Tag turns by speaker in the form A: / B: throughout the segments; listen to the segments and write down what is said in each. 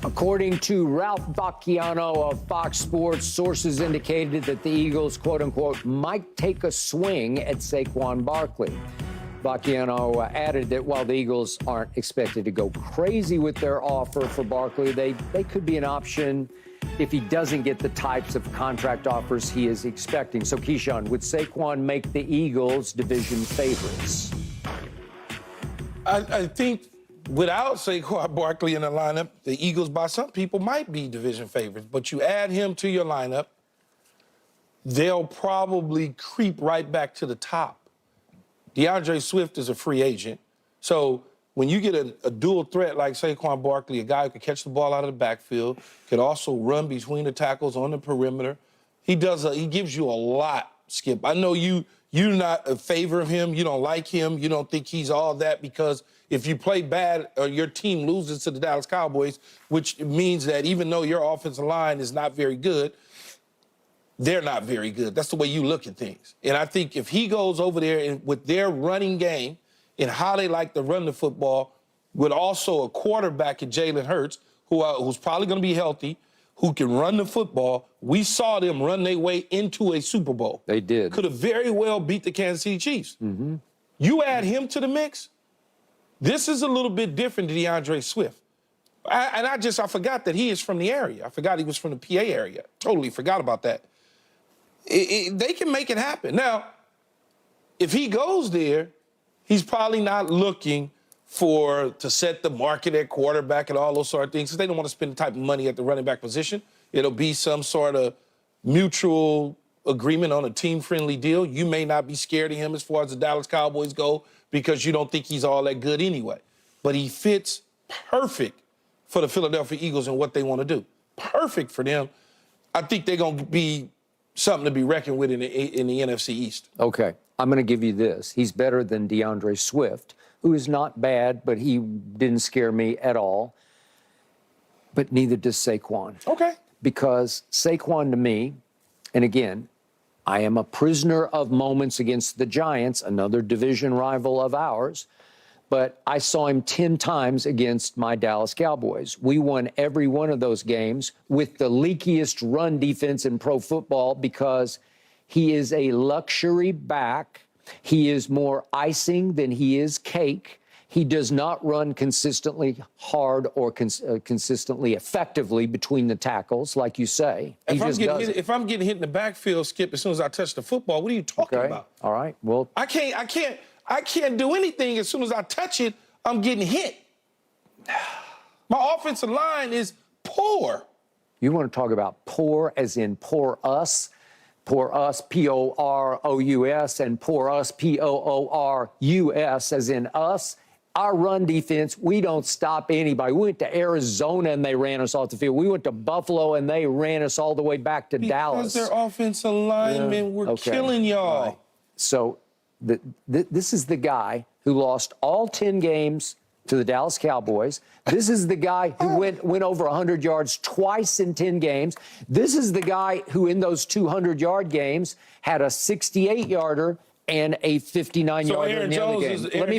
A: According to Ralph Bacchiano of Fox Sports, sources indicated that the Eagles, quote-unquote, might take a swing at Saquon Barkley. Bacchiano added that while the Eagles aren't expected to go crazy with their offer for Barkley, they could be an option if he doesn't get the types of contract offers he is expecting. So, Keyshawn, would Saquon make the Eagles division favorites?
B: I think without Saquon Barkley in the lineup, the Eagles, by some people, might be division favorites. But you add him to your lineup, they'll probably creep right back to the top. DeAndre Swift is a free agent. So when you get a dual threat like Saquon Barkley, a guy who can catch the ball out of the backfield, can also run between the tackles on the perimeter, he gives you a lot, Skip. I know you're not a favor of him. You don't like him. You don't think he's all that because if you play bad or your team loses to the Dallas Cowboys, which means that even though your offensive line is not very good, they're not very good. That's the way you look at things. And I think if he goes over there and with their running game and how they like to run the football, with also a quarterback in Jalen Hurts, who's probably going to be healthy, who can run the football. We saw them run their way into a Super Bowl.
A: They did.
B: Could have very well beat the Kansas City Chiefs.
A: Mm-hmm.
B: You add him to the mix, this is a little bit different than DeAndre Swift. I forgot that he is from the area. I forgot he was from the PA area. Totally forgot about that. They can make it happen. Now, if he goes there, he's probably not looking to set the market at quarterback and all those sort of things because they don't want to spend the type of money at the running back position. It'll be some sort of mutual agreement on a team-friendly deal. You may not be scared of him as far as the Dallas Cowboys go because you don't think he's all that good anyway. But he fits perfect for the Philadelphia Eagles and what they want to do. Perfect for them. I think they're going to be something to be reckoned with in the NFC East.
A: Okay, I'm going to give you this. He's better than DeAndre Swift, who is not bad, but he didn't scare me at all. But neither does Saquon.
B: Okay.
A: Because Saquon to me, and again, I am a prisoner of moments against the Giants, another division rival of ours, but I saw him 10 times against my Dallas Cowboys. We won every one of those games with the leakiest run defense in pro football because he is a luxury back. He is more icing than he is cake. He does not run consistently hard or consistently effectively between the tackles, like you say.
B: If I'm getting hit in the backfield, Skip, as soon as I touch the football, what are you talking about?
A: All right. Well,
B: I can't do anything as soon as I touch it, I'm getting hit. My offensive line is poor.
A: You want to talk about poor as in poor us? Poor us, P-O-R-O-U-S, and poor us, P-O-O-R-U-S, as in us. Our run defense, we don't stop anybody. We went to Arizona and they ran us off the field. We went to Buffalo and they ran us all the way back to Dallas.
B: Because their offensive linemen were killing y'all.
A: Right. So this is the guy who lost all 10 games to the Dallas Cowboys. This is the guy who went over 100 yards twice in 10 games. This is the guy who in those 200-yard games had a 68-yarder and a 59-yarder in the other game. Let me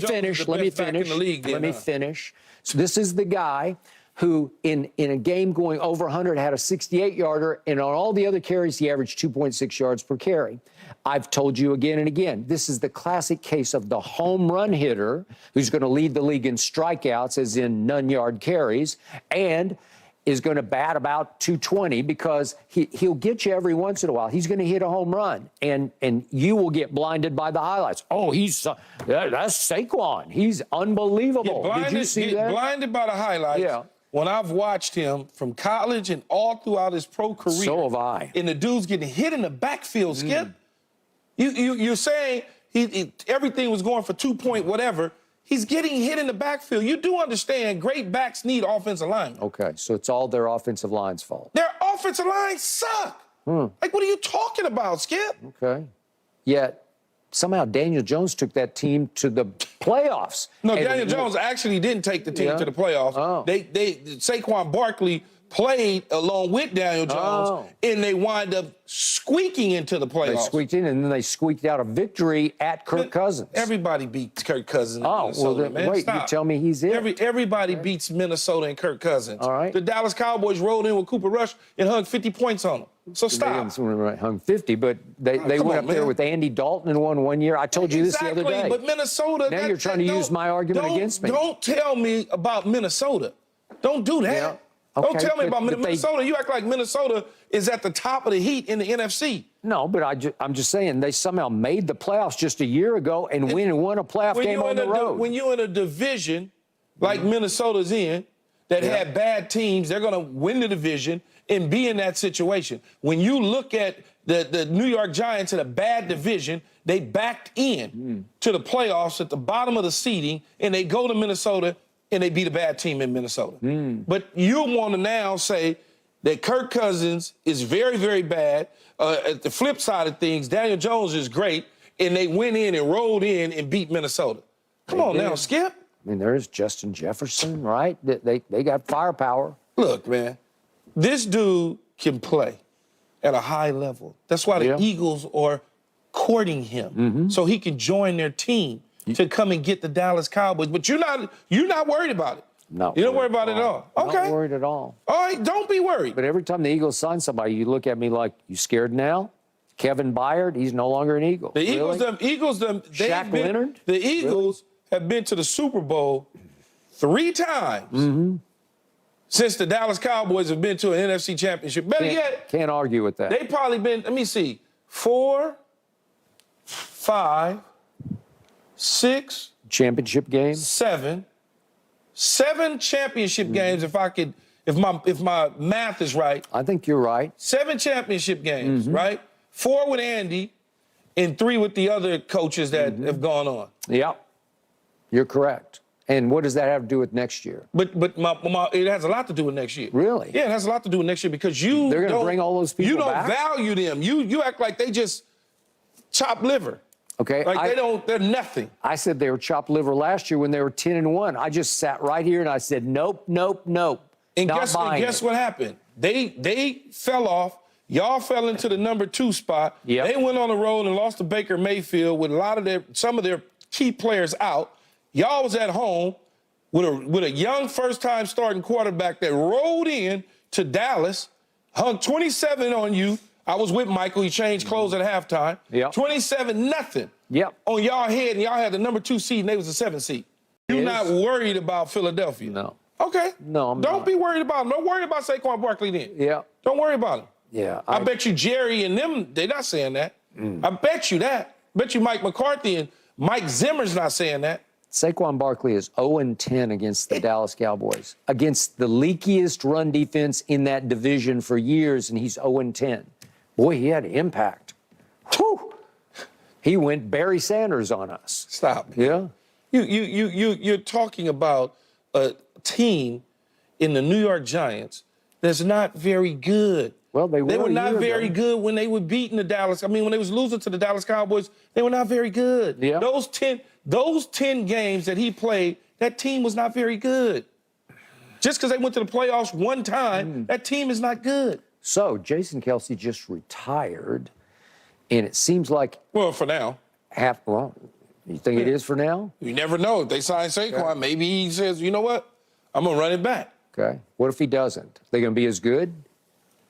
A: finish. So this is the guy who in a game going over 100 had a 68-yarder, and on all the other carries, he averaged 2.6 yards per carry. I've told you again and again, this is the classic case of the home run hitter who's going to lead the league in strikeouts, as in none-yard carries, and is going to bat about 220 because he'll get you every once in a while. He's going to hit a home run, and you will get blinded by the highlights. Oh, that's Saquon. He's unbelievable. Did you see that?
B: Blinded by the highlights.
A: Yeah.
B: When I've watched him from college and all throughout his pro career.
A: So have I.
B: And the dude's getting hit in the backfield, Skip. You're saying everything was going for 2 point whatever. He's getting hit in the backfield. You do understand great backs need offensive linemen.
A: Okay, so it's all their offensive line's fault.
B: Their offensive lines suck. Like, what are you talking about, Skip?
A: Okay. Yet, somehow Daniel Jones took that team to the playoffs.
B: No, Daniel Jones actually didn't take the team to the playoffs.
A: Oh.
B: Saquon Barkley played along with Daniel Jones, and they wind up squeaking into the playoffs.
A: They squeaked in, and then they squeaked out a victory at Kirk Cousins.
B: Everybody beats Kirk Cousins in
A: Oh,
B: Minnesota,
A: well, then,
B: man.
A: wait,
B: Stop.
A: you tell me he's in.
B: Everybody beats Minnesota and Kirk Cousins.
A: All right.
B: The Dallas Cowboys rolled in with Cooper Rush and hung 50 points on them. So stop.
A: They hung 50, but they went up there with Andy Dalton and won 1 year. I told you this the other day.
B: But Minnesota.
A: Now you're trying to use my argument against me.
B: Don't tell me about Minnesota. Don't do that.
A: Yeah.
B: Don't
A: Okay,
B: tell me about
A: but
B: Minnesota. You act like Minnesota is at the top of the heat in the NFC.
A: No, but I'm just saying they somehow made the playoffs just a year ago and won a playoff game on the road.
B: When you're in a division like Minnesota's in that had bad teams, they're going to win the division and be in that situation. When you look at the New York Giants in a bad division, they backed in to the playoffs at the bottom of the seeding, and they go to Minnesota and they beat a bad team in Minnesota. But you want to now say that Kirk Cousins is very, very bad. At the flip side of things, Daniel Jones is great, and they went in and rolled in and beat Minnesota. Come on now, Skip.
A: I mean, there's Justin Jefferson, right? They got firepower.
B: Look, man, this dude can play at a high level. That's why the Eagles are courting him so he can join their team to come and get the Dallas Cowboys. But you're not worried about it.
A: No,
B: you don't worry about it at all. Okay.
A: Not worried at all.
B: All right, don't be worried.
A: But every time the Eagles sign somebody, you look at me like, you scared now? Kevin Byard, he's no longer an Eagle.
B: The Eagles,
A: Shaq Leonard?
B: The Eagles have been to the Super Bowl 3 times since the Dallas Cowboys have been to an NFC Championship. Better yet,
A: can't argue with that.
B: They probably been, let me see, 4, 5, 6
A: championship games,
B: 7 championship games. If my math is right,
A: I think you're right.
B: 7 championship games, right? 4 with Andy, and 3 with the other coaches that have gone on.
A: Yeah, you're correct. And what does that have to do with next year?
B: But it has a lot to do with next year.
A: Really?
B: Yeah, it has a lot to do with next year because they're
A: going to bring all those people back?
B: You don't value them. You act like they just chop liver.
A: Okay.
B: Like they're nothing.
A: I said they were chopped liver last year when they were 10-1. I just sat right here and I said, nope, nope, nope.
B: And guess what happened? They fell off. Y'all fell into the number 2 spot.
A: Yep.
B: They went on the road and lost to Baker Mayfield with some of their key players out. Y'all was at home with a young first-time starting quarterback that rolled in to Dallas, hung 27 on you. I was with Michael. He changed clothes at halftime.
A: Yep.
B: 27-0
A: Yep.
B: on y'all head, and y'all had the number 2 seed, and they was the 7th seed. You're not worried about Philadelphia?
A: No.
B: Okay.
A: No, I'm
B: Don't
A: not.
B: be worried about him. Don't worry about Saquon Barkley then.
A: Yeah.
B: Don't worry about him.
A: Yeah.
B: I bet you Jerry and them, they're not saying that. I bet you that. Bet you Mike McCarthy and Mike Zimmer's not saying that.
A: Saquon Barkley is 0-10 against the Dallas Cowboys, against the leakiest run defense in that division for years, and he's 0-10. Boy, he had impact. Whew. He went Barry Sanders on us.
B: Stop.
A: Yeah.
B: You're talking about a team in the New York Giants that's not very good.
A: Well, they
B: were
A: a
B: not
A: year
B: very
A: ago.
B: good when they were beating the Dallas. I mean, when they was losing to the Dallas Cowboys, they were not very good.
A: Yeah.
B: Those 10 games that he played, that team was not very good. Just because they went to the playoffs one time, that team is not good.
A: So Jason Kelce just retired, and it seems like
B: Well, for now.
A: you think it is for now?
B: You never know. If they sign Saquon, maybe he says, you know what? I'm going to run it back.
A: Okay. What if he doesn't? They going to be as good?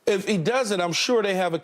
B: If he doesn't, I'm sure they have a